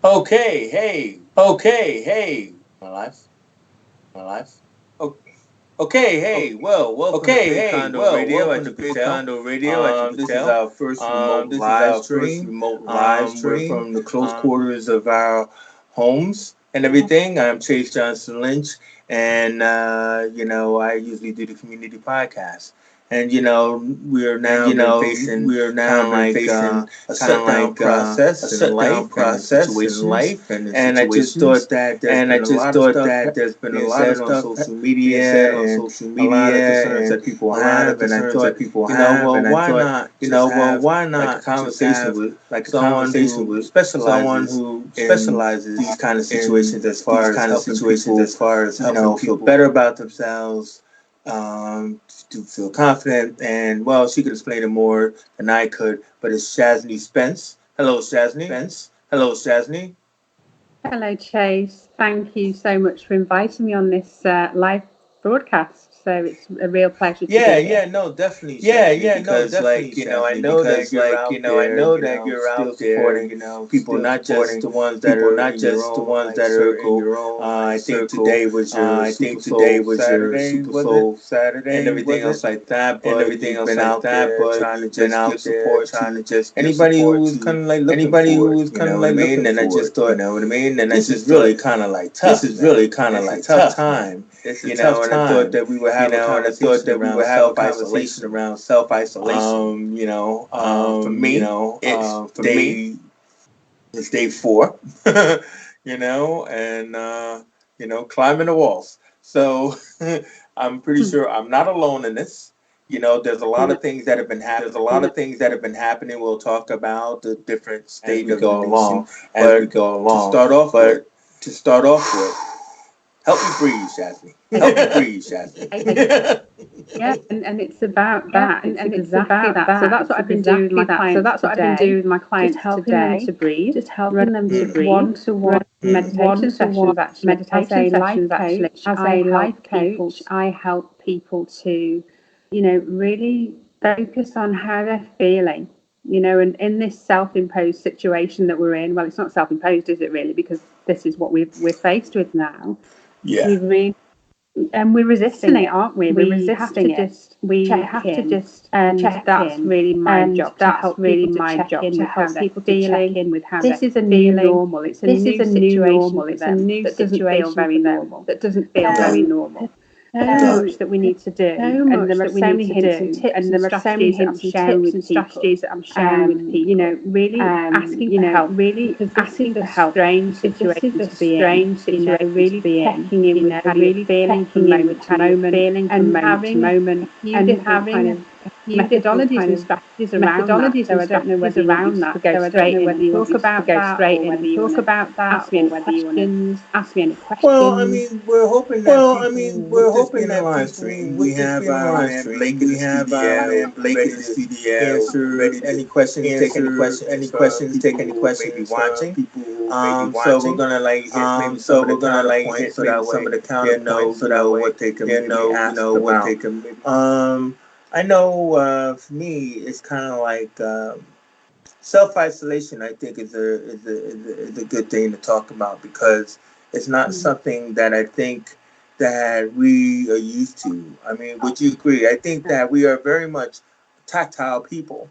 Hey, my life, my life. O- Okay, hey, well, welcome to Create Condo Radio. As you can tell, this is our first remote live stream. We're from the close quarters of our homes and everything. I'm Chase Johnson Lynch, and I usually do the community podcast. And we're now been facing a shutdown process in life and situations. And I just thought that there's been a lot of stuff being said on social media, a lot of concerns that people have, and I thought, why not like a conversation with someone who specializes these kind of situations as far as helping people, feel better about themselves, to feel confident, and well, she could explain it more than I could, but it's Shazney Spence. Hello, Shazney. Hello, Chase. Thank you so much for inviting me on this live broadcast. So it's a real pleasure to be here. No, definitely. Because, I know that you're out there, still supporting people, not just the ones that are in your own I think today was your Super Soul Saturday, and everything else like that. But you've been out there trying to just give support to anybody who was kind of like looking for it. You know what I mean? And I just thought, this is really kind of like tough. This is really kind of like tough time. It's a tough time. And I thought that we would have a conversation around self-isolation. For me, it's day 4. And climbing the walls. So I'm pretty sure I'm not alone in this. There's a lot of things that have been happening. We'll talk about the different state of the nation as we go along. To start off with, help me breathe, Shazney. Yeah, and it's about that. And it's exactly that. So that's what I've been doing with my clients. So that's what I've been doing with my clients just helping them to breathe, just helping them to breathe. One-to-one meditation sessions, actually. As a life coach, I help people to, really focus on how they're feeling. And in this self-imposed situation that we're in, well, it's not self-imposed, is it really? Because this is what we're faced with now. Yeah. We're resisting it, aren't we? We have to just check in. Really my job to help people to check in with how they're feeling. This is a new normal. It's a new normal. It's a new situation very normal. That doesn't feel very normal. There's so much that we need to do, and there are so many hints and tips and strategies that I'm sharing with people. Really asking for help. Really asking for help. Strange situation to be in. Really checking in with how you're feeling from moment to moment, and having a few different kind of methodologies and strategies around that. So I don't know whether you want me to go straight in and talk about that, or whether you want to ask me any questions. Well, I mean, we're hoping that live stream, we have our man Blake in the studio, answer any questions, take any questions, take any questions be watching. So we're gonna like hit maybe some of the counterpoints so that some of the counterpoints so that what they can maybe ask about. I know for me, it's kind of like self-isolation. I think is a good thing to talk about because it's not something that I think that we are used to. I mean, would you agree? I think that we are very much tactile people.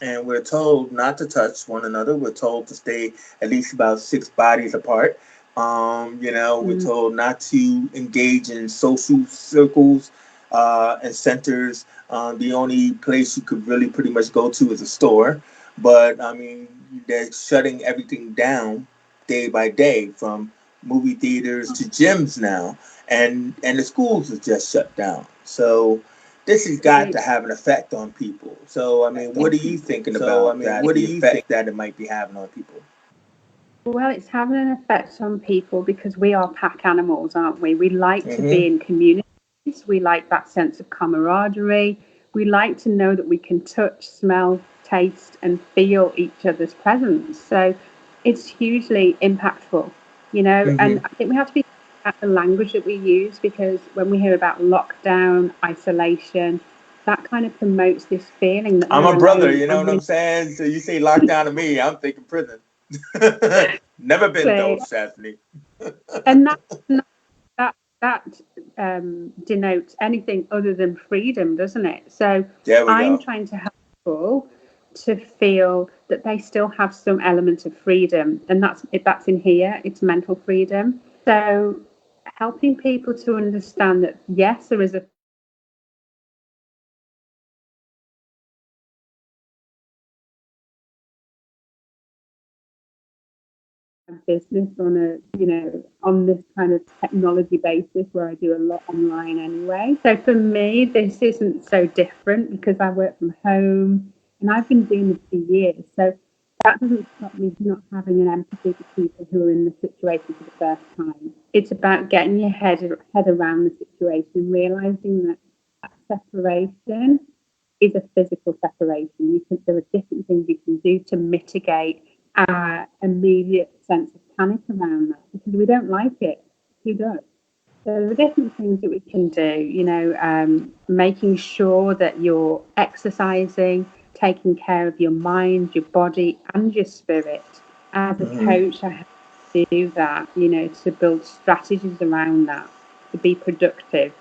And we're told not to touch one another. We're told to stay at least about 6 bodies apart. We're told not to engage in social circles and centers. The only place you could really pretty much go to is a store. But I mean, they're shutting everything down day by day, from movie theaters to gyms now, and the schools are just shut down. So this has got to have an effect on people. So I mean, what are you thinking about that? What do you think that it might be having on people? Well, it's having an effect on people because we are pack animals, aren't we? We like to be in communities. We like that sense of camaraderie. We like to know that we can touch, smell, taste, and feel each other's presence. So it's hugely impactful, and I think we have to be at the language that we use, because when we hear about lockdown, isolation, that kind of promotes this feeling that I'm a brother, you know what I'm saying? So you say lockdown to me, I'm thinking prison. Never been those, Shazney. And that denotes anything other than freedom, doesn't it? So There we I'm go. trying to help people to feel that they still have some element of freedom, and that's in here. It's mental freedom. So helping people to understand that yes, there is a business on a on this kind of technology basis where I do a lot online anyway. So for me, this isn't so different because I work from home and I've been doing this for years. So that doesn't stop me from not having an empathy for people who are in the situation for the first time. It's about getting your head around the situation, realizing that separation is a physical separation. There are different things you can do to mitigate our immediate sense of panic around that because we don't like it. Who does? So there are different things that we can do, making sure that you're exercising, taking care of your mind, your body, and your spirit. As a Hmm. coach, I have to do that, to build strategies around that, to be productive.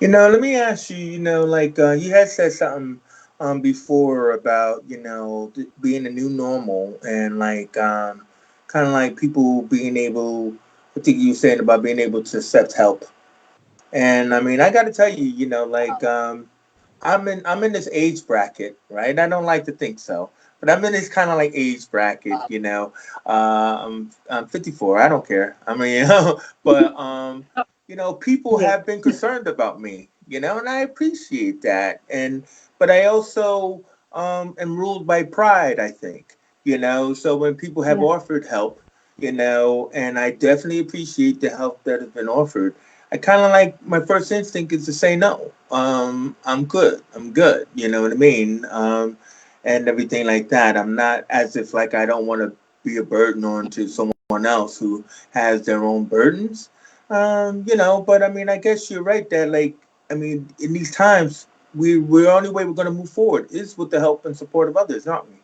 Let me ask you, like you had said something before about, being a new normal and like kind of like people being able, I think you were saying about being able to accept help. And I mean, I got to tell you, like I'm in this age bracket, right? I don't like to think so, but I'm in this kind of like age bracket, I'm 54. I don't care. I mean, but people Yeah, have been concerned about me, and I appreciate that. And but I also am ruled by pride. I think, So when people have yeah, offered help, and I definitely appreciate the help that has been offered. I kind of like my first instinct is to say no. I'm good. I'm good. You know what I mean? And everything like that. I'm not as if like I don't want to be a burden on to someone else who has their own burdens. But I mean, I guess you're right that like, I mean, in these times, we're only way we're going to move forward is with the help and support of others, aren't we?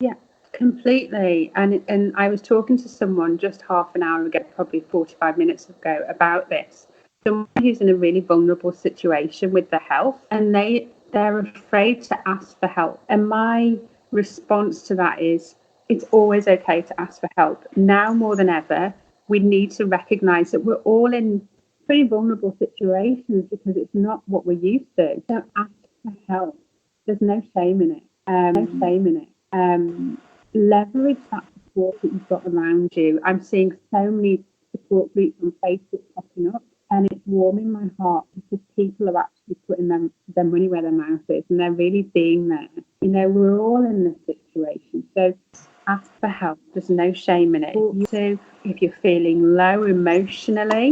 yeah, completely. And I was talking to someone just half an hour ago, probably 45 minutes ago, about this. Someone who's in a really vulnerable situation with their health, and they're afraid to ask for help. And my response to that is, it's always okay to ask for help. Now more than ever, we need to recognize that we're all in pretty vulnerable situations because it's not what we're used to. So ask for help. There's no shame in it. Leverage that support that you've got around you. I'm seeing so many support groups on Facebook popping up, and it's warming my heart because people are actually putting their money where their mouth is, and they're really being there. We're all in this situation, so ask for help. There's no shame in it. If you're feeling low emotionally,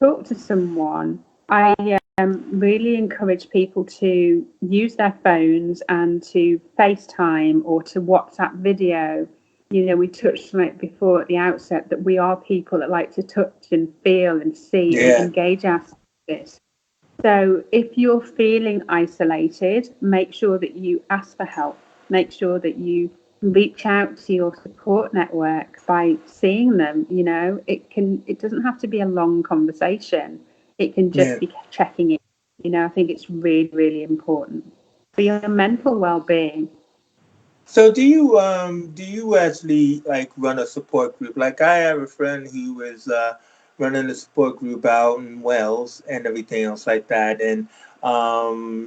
talk to someone. I really encourage people to use their phones and to FaceTime or to WhatsApp video. We touched on it before at the outset that we are people that like to touch and feel and see and Yeah. engage our senses. So if you're feeling isolated, make sure that you ask for help. Make sure that you reach out to your support network by seeing them. It doesn't have to be a long conversation. It can Yeah. just be checking in. I think it's really, really important for your mental well-being. So do you actually like run a support group? Like I have a friend who is running a support group out in Wales and everything else like that. And I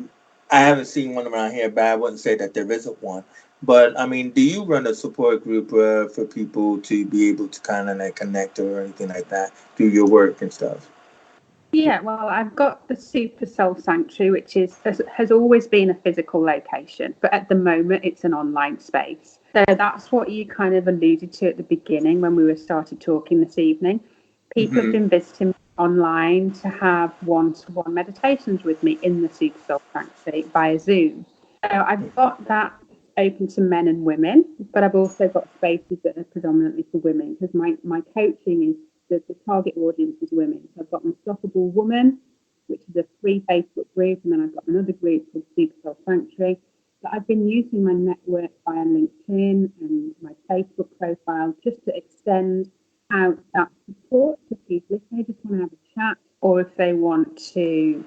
haven't seen one around here, but I wouldn't say that there isn't one. But I mean, do you run a support group for people to be able to kind of like connect or anything like that through your work and stuff? Yeah, well, I've got the Super Soul Sanctuary, which has always been a physical location, but at the moment it's an online space. So that's what you kind of alluded to at the beginning when we were started talking this evening. People have Hmm. been visiting me online to have one-to-one meditations with me in the Super Soul Sanctuary via Zoom. So I've got that open to men and women, but I've also got spaces that are predominantly for women because my coaching is the target audience is women. So I've got Unstoppable Woman, which is a free Facebook group, and then I've got another group called Super Soul Sanctuary. But I've been using my network via LinkedIn and my Facebook profile just to extend out that support to people if they just want to have a chat or if they want to,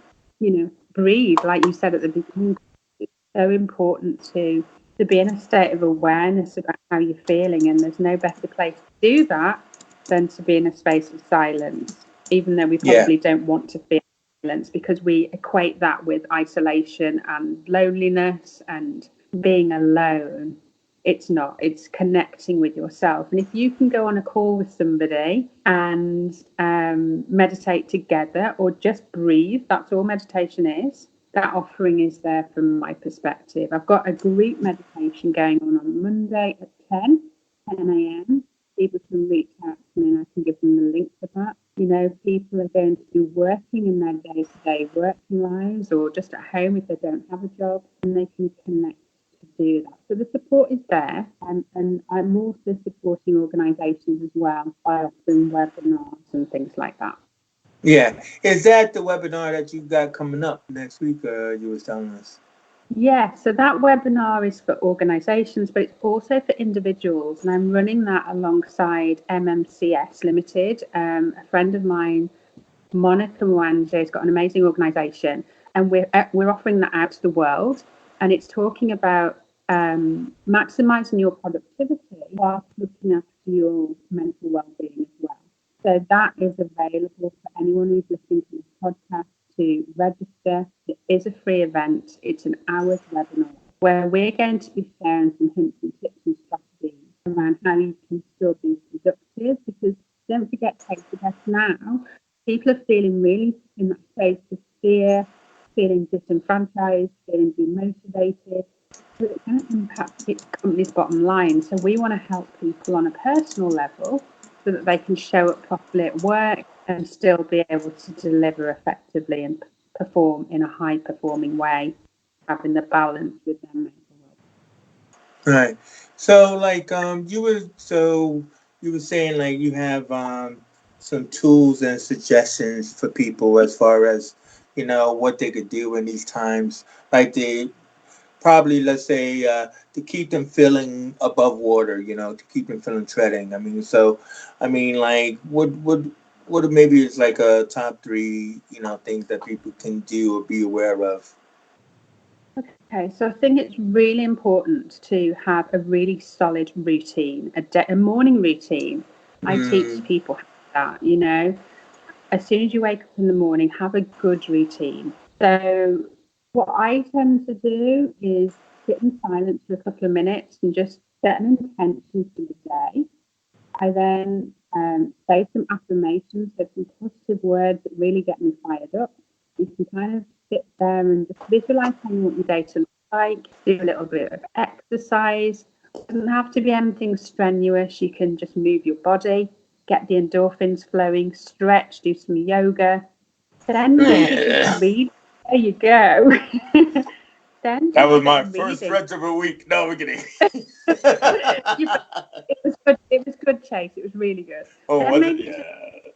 breathe, like you said at the beginning. It's so important to be in a state of awareness about how you're feeling, and there's no better place to do that than to be in a space of silence, even though we probably don't want to feel silence because we equate that with isolation and loneliness and being alone. It's not. It's connecting with yourself. And if you can go on a call with somebody and meditate together or just breathe, that's all meditation is. That offering is there from my perspective. I've got a group meditation going on Monday at 10 a.m. People can reach out to me and I can give them the link for that. People are going to be working in their day-to-day working lives or just at home if they don't have a job, and they can connect to do that. So the support is there, and I'm also supporting organisations as well by offering webinars and things like that. Yeah. Is that the webinar that you got coming up next week, you was telling us? Yeah, so that webinar is for organisations, but it's also for individuals, and I'm running that alongside MMCS Limited. A friend of mine, Monica Mwanje, has got an amazing organisation, and we're offering that out to the world, and it's talking about maximising your productivity whilst looking after your mental well-being as well. So that is available for anyone who's listening to this podcast to register. It is a free event. It's an hour's webinar where we're going to be sharing some hints and tips and strategies around how you can still be productive, because don't forget, take the best now. People are feeling really in that space of fear, feeling disenfranchised, feeling demotivated. So it's going to impact its company's bottom line. So we want to help people on a personal level so that they can show up properly at work and still be able to deliver effectively and perform in a high performing way, having the balance with their mental health. Right. So like you were saying like you have some tools and suggestions for people as far as what they could do in these times, like they probably, let's say, to keep them feeling above water, to keep them feeling treading. Like what maybe is like a top three, things that people can do or be aware of. Okay, so I think it's really important to have a really solid routine, a morning routine. I teach people that, as soon as you wake up in the morning, have a good routine. So what I tend to do is sit in silence for a couple of minutes and just set an intention for the day. I then say some affirmations, so some positive words that really get me fired up. You can kind of sit there and just visualize how you want your day to look like, do a little bit of exercise. It doesn't have to be anything strenuous. You can just move your body, get the endorphins flowing, stretch, do some yoga. Then maybe just read. There you go. Then That just was get my first reading. stretch of a week. No, we're kidding. It was good. It was good, Chase. It was really good. Oh, Then was it? maybe Yeah.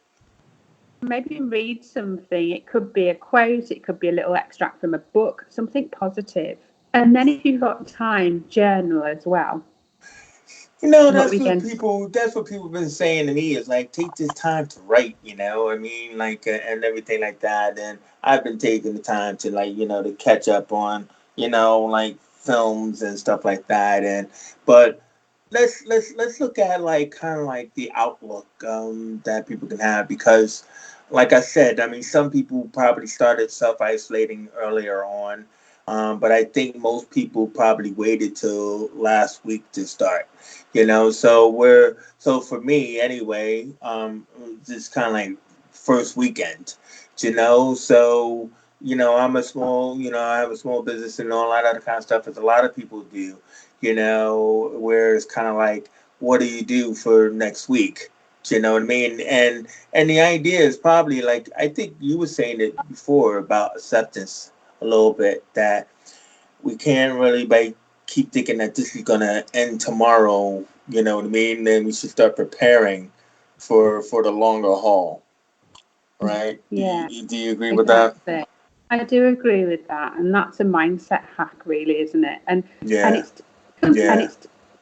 maybe read something. It could be a quote. It could be a little extract from a book. Something positive. And then if you've got time, journal as well. What That's we what then people. That's what people been saying to me is like, take this time to write. And everything like that. And I've been taking the time to like, to catch up on, like films and stuff like that. But let's look at like kind of like the outlook that people can have, because, like I said, I mean, some people probably started self isolating earlier on. But I think most people probably waited till last week to start. So for me anyway, just kind of like first weekend, so I have a small business and all that other kind of stuff, as a lot of people do, where it's kind of like, what do you do for next week? Do you know what I mean? And the idea is probably like, I think you were saying it before about acceptance a little bit, that we can't really keep thinking that this is gonna end tomorrow. You know what I mean? Then we should start preparing for the longer haul, right? yeah, Do you agree with that? exactly. I do agree with that, and that's a mindset hack, really, isn't it? And Yeah. it's Yeah.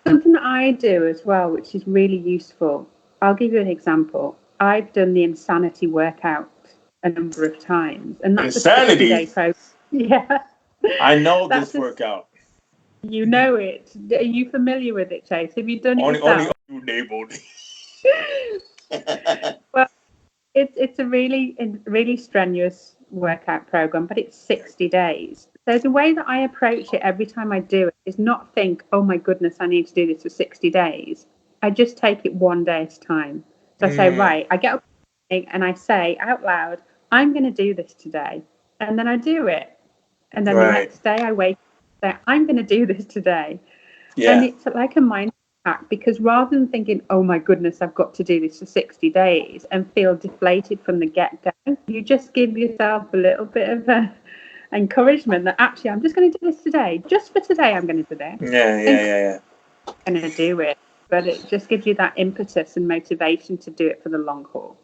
something that I do as well, which is really useful. I'll give you an example. I've done the insanity workout a number of times, and that's a 60-day Insanity. program. Yeah, I know that's this workout. you know it. Are you familiar with it, Chase? Have you done it Only yourself? you enabled. Well, it's a really strenuous workout program, but it's 60 days. So the way that I approach it every time I do it is not think, oh my goodness, I need to do this for 60 days. I just take it one day at a time. So I say, Mm, right, I get up and I say out loud, I'm going to do this today. And then I do it. And then the right. next day I wake up and say, I'm going to do this today. And Yeah. it's like a mindset hack because rather than thinking, oh my goodness, I've got to do this for 60 days and feel deflated from the get go, you just give yourself a little bit of encouragement that actually I'm just going to do this today. Just for today, I'm going to do this. Yeah. And Yeah. Yeah. I'm going to do it. But it just gives you that impetus and motivation to do it for the long haul.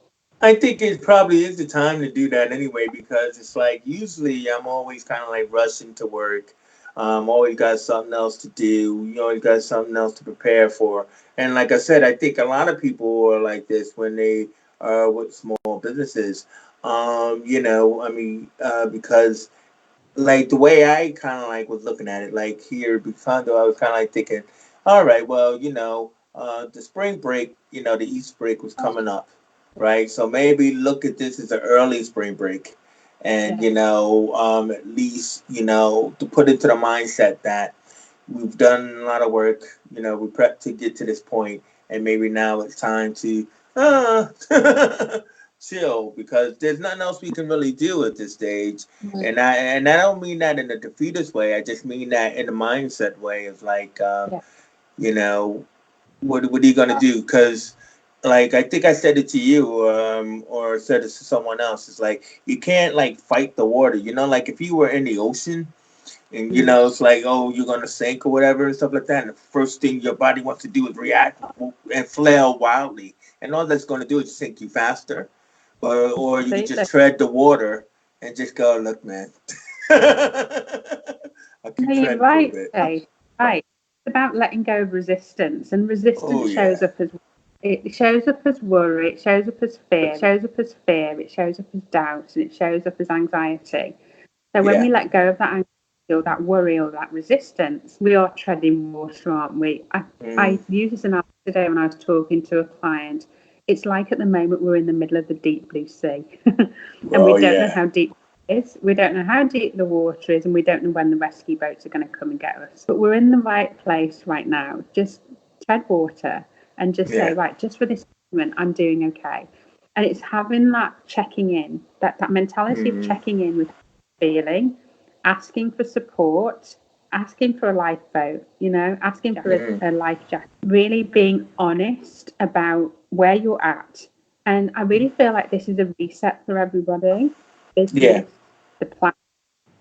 I think it probably is the time to do that anyway because it's like usually I'm always kind of like rushing to work. Always got something else to do. You always got something else to prepare for. And like I said, I think a lot of people are like this when they are with small businesses. I mean, because like the way I kind of like was looking at it, like here at Condo, I was kind of like thinking, all right, well, the spring break, the Easter break was coming up, right? So maybe look at this as an early spring break, and Yeah. at least to put into the mindset that we've done a lot of work, we prepped to get to this point, and maybe now it's time to uh, chill because there's nothing else we can really do at this stage. And I don't mean that in a defeatist way. I just mean that in a mindset way of like, Yeah. you know, what are you gonna do? Because like I think I said it to you, or said it to someone else. It's like you can't like fight the water. Like if you were in the ocean and Mm. it's like, oh, you're gonna sink or whatever and stuff like that. And the first thing your body wants to do is react and flail wildly, and all that's gonna do is sink you faster. Or you could just Absolutely. tread the water and just go, look, man, I'll keep No, you're treading for a right, bit. Jay. Right. It's about letting go of resistance, and Oh resistance shows yeah, up as worry, it shows up as fear, it shows up as doubt, and it shows up as anxiety. So when yeah. we let go of that anxiety or that worry or that resistance, we are treading water, aren't we? I Mm. used this analogy today when I was talking to a client. It's like at the moment we're in the middle of the deep blue sea, and we Oh don't know yeah, how deep it is. We don't know how deep the water is, and we don't know when the rescue boats are going to come and get us. But we're in the right place right now. Just tread water and just say, yeah. right, just for this moment, I'm doing okay. And it's having that checking in, that mentality of Mm. checking in with feeling, asking for support, asking for a lifeboat, asking for Mm. a life jacket, really being honest about where you're at. And I really feel like this is a reset for everybody, Yeah. business, the plan.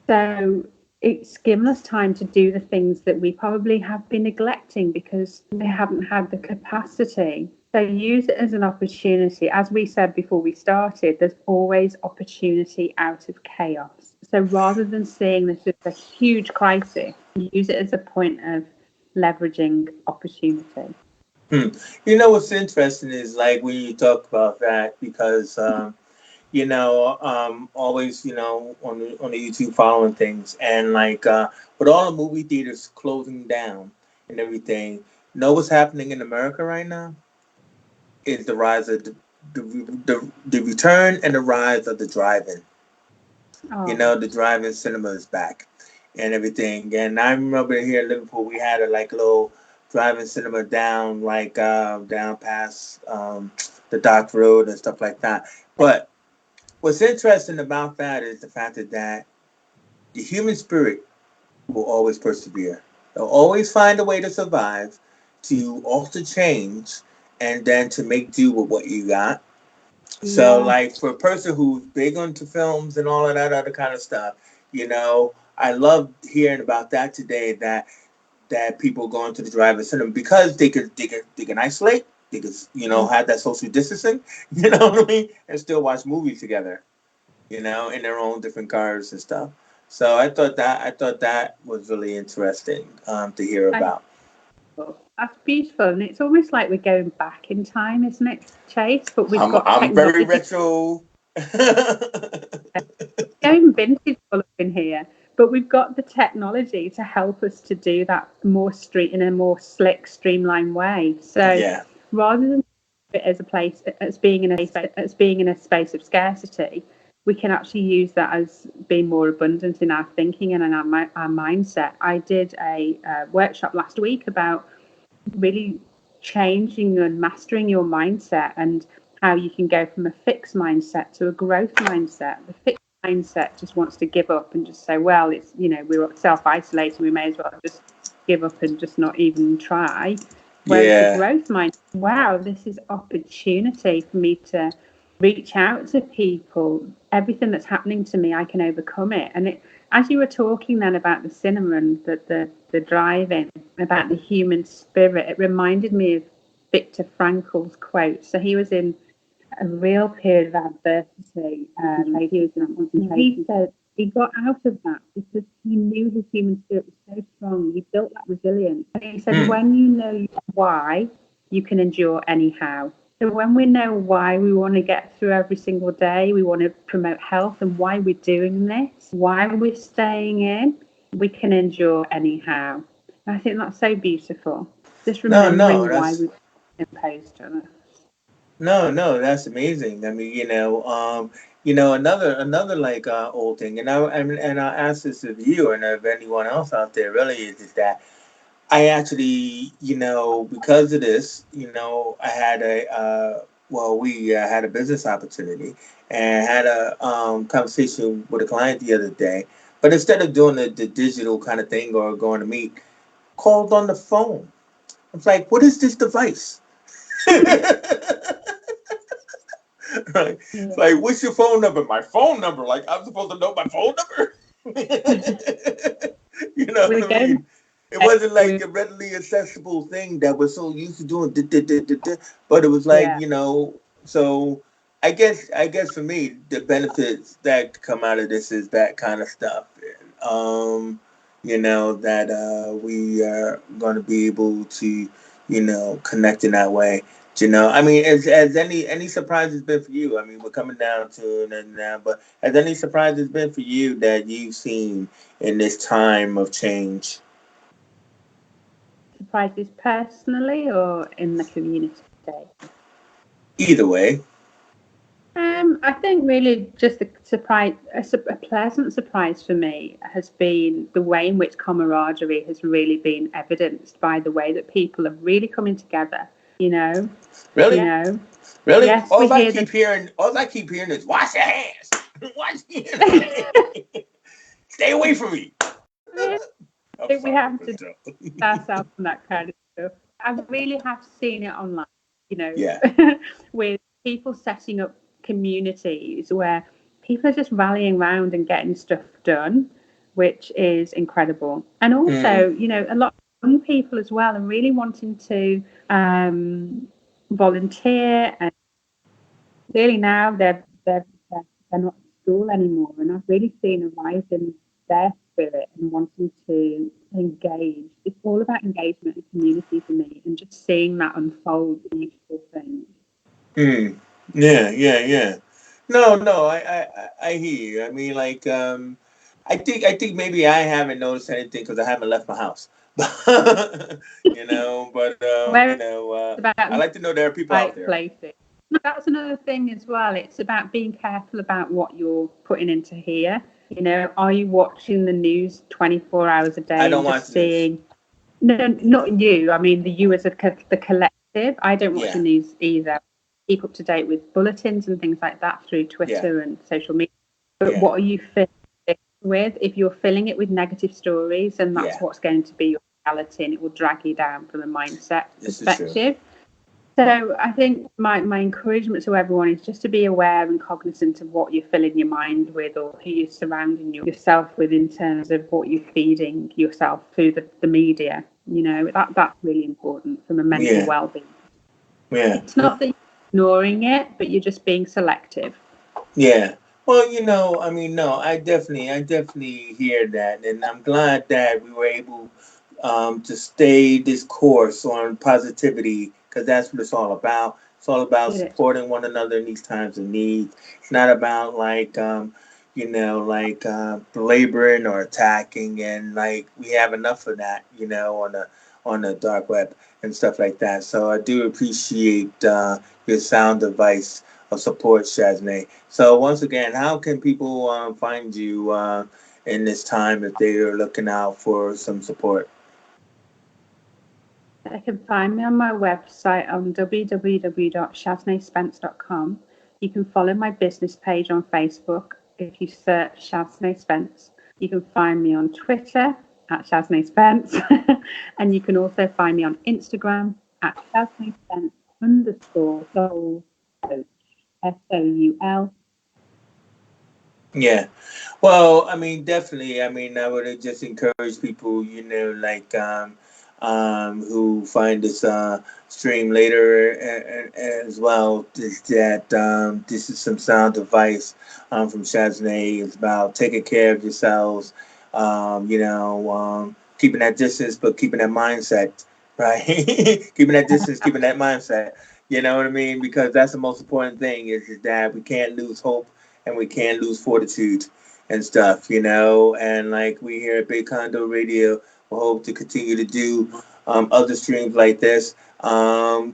So it's given us time to do the things that we probably have been neglecting because they haven't had the capacity. So use it as an opportunity. As we said before we started, there's always opportunity out of chaos. So rather than seeing this as a huge crisis, use it as a point of leveraging opportunity. Hmm. What's interesting is like when you talk about that because always on the YouTube following things and like with all the movie theaters closing down and everything. Know what's happening in America right now is the rise of the return and the rise of the drive-in. Oh, The drive-in cinema is back and everything. And I remember here in Liverpool, we had a like little drive-in cinema down like down past the Dock Road and stuff like that. But what's interesting about that is the fact that the human spirit will always persevere. They'll always find a way to survive, to alter change, and then to make do with what you got. So, yeah. like for a person who's big into films and all of that other kind of stuff, I love hearing about that today. That people going to the drive-in cinema because they can isolate, they can have that social distancing, you know what I mean, and still watch movies together. in their own different cars and stuff. So I thought that was really interesting to hear I, about. that's beautiful, and it's almost like we're going back in time, isn't it, Chase? But we've got I'm very technology. retro. Going vintage all up in here, but we've got the technology to help us to do that more in a more slick, streamlined way. So Yeah. rather than it as a place as being in a space of scarcity, we can actually use that as being more abundant in our thinking and in our mindset. I did a workshop last week about really changing and mastering your mindset and how you can go from a fixed mindset to a growth mindset. The fixed mindset just wants to give up and just say, well, it's, we're self-isolating, we may as well just give up and just not even try. Whereas the Yeah. growth mindset, wow, this is opportunity for me to reach out to people. Everything that's happening to me, I can overcome it. And as you were talking then about the cinema and the drive-in, about the human spirit, it reminded me of Viktor Frankl's quote. So he was in a real period of adversity. He was in a concentration. He said he got out of that because he knew his human spirit was so strong. He built that resilience. And he said, when you know why, you can endure anyhow. So when we know why we want to get through every single day, we want to promote health and why we're doing this, why we're staying in, we can endure anyhow. And I think that's so beautiful. Just No, remembering why that's we've imposed on us. no, that's amazing. I mean, another like old thing, and I ask this of you and of anyone else out there really is that I actually, because of this, I had we had a business opportunity and had a conversation with a client the other day. But instead of doing the digital kind of thing or going to meet, called on the phone. I was like, what is this device? Right? It's Yeah. like, what's your phone number? My phone number? Like, I'm supposed to know my phone number? You know We're what I going mean? It wasn't like with, a readily accessible thing that we're so used to doing, but it was like, yeah, so I guess for me, the benefits that come out of this is that kind of stuff. That we are going to be able to, connect in that way. I mean, has any surprises been for you? I mean, we're coming down to it now, but has any surprises been for you that you've seen in this time of change? surprises personally or in the community today. Either way. I think really just a pleasant surprise for me has been the way in which camaraderie has really been evidenced by the way that people are really coming together. You know, you Really? know. Really? Yes, we hear the. All I keep hearing is wash your hands. Wash your hands. Stay away from me. I'm We sorry, have to but ourselves and that kind of stuff. I really have seen it online, yeah. with people setting up communities where people are just rallying around and getting stuff done, which is incredible. And Mm. also, a lot of young people as well are really wanting to volunteer, and clearly now they're not at school anymore, and I've really seen a rise in their spirit and wanting to engage. It's all about engagement and community for me, and just seeing that unfold, beautiful thing. Mm. Yeah. No, I hear you. I mean, like, I think maybe I haven't noticed anything because I haven't left my house. But Where it's I about like to know there are people out right there. places. That's another thing as well. It's about being careful about what you're putting into here. Are you watching the news 24 hours a I day don't and watch just the news. seeing? No, not you. I mean, the you as the collective. I don't watch the Yeah, news either. Keep up to date with bulletins and things like that through yeah, Twitter and social media. But yeah, what are you filling it with? If you're filling it with negative stories, then that's yeah. what's going to be your reality, and it will drag you down from a mindset This is true. perspective. So I think my encouragement to everyone is just to be aware and cognizant of what you're filling your mind with, or who you're surrounding yourself with in terms of what you're feeding yourself through the media. That's really important from a mental Yeah, well-being. yeah, It's not that you're ignoring it, but you're just being selective. yeah. Well, I mean, no, I definitely hear that, and I'm glad that we were able to stay this course on positivity, because that's what it's all about. It's all about It is. supporting one another in these times of need. It's not about like, belaboring or attacking, and like we have enough of that, on the dark web and stuff like that. So I do appreciate your sound advice of support, Shazney. So once again, how can people find you in this time if they are looking out for some support? They can find me on my website on www.shazneyspence.com. You can follow my business page on Facebook if you search Shazney Spence. You can find me on Twitter at Shazney Spence. And you can also find me on Instagram at Shazney Spence underscore soul coach. SOUL. Yeah. Well, I mean, definitely. I mean, I would just encourage people, like who find this stream later as well, is that this is some sound advice from Shazney. It's about taking care of yourselves, keeping that distance, but keeping that mindset, right? Keeping that distance, keeping that mindset. You know what I mean? Because that's the most important thing is that we can't lose hope and we can't lose fortitude and stuff, And like we here at Big Condo Radio, we hope to continue to do other streams like this,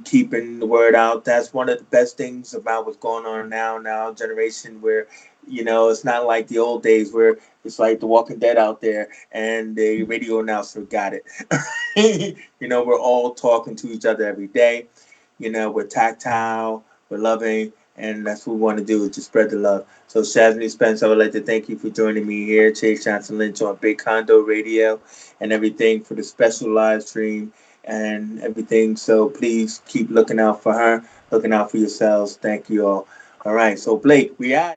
keeping the word out. That's one of the best things about what's going on now generation where, it's not like the old days where it's like The Walking Dead out there and the radio announcer got it. We're all talking to each other every day. We're tactile, we're loving, and that's what we want to do is just spread the love. So, Shazney Spence, I would like to thank you for joining me here, Chase Johnson Lynch on Big Condo Radio, and everything for the special live stream and everything. So, please keep looking out for her, looking out for yourselves. Thank you all. All right, so Blake, we out.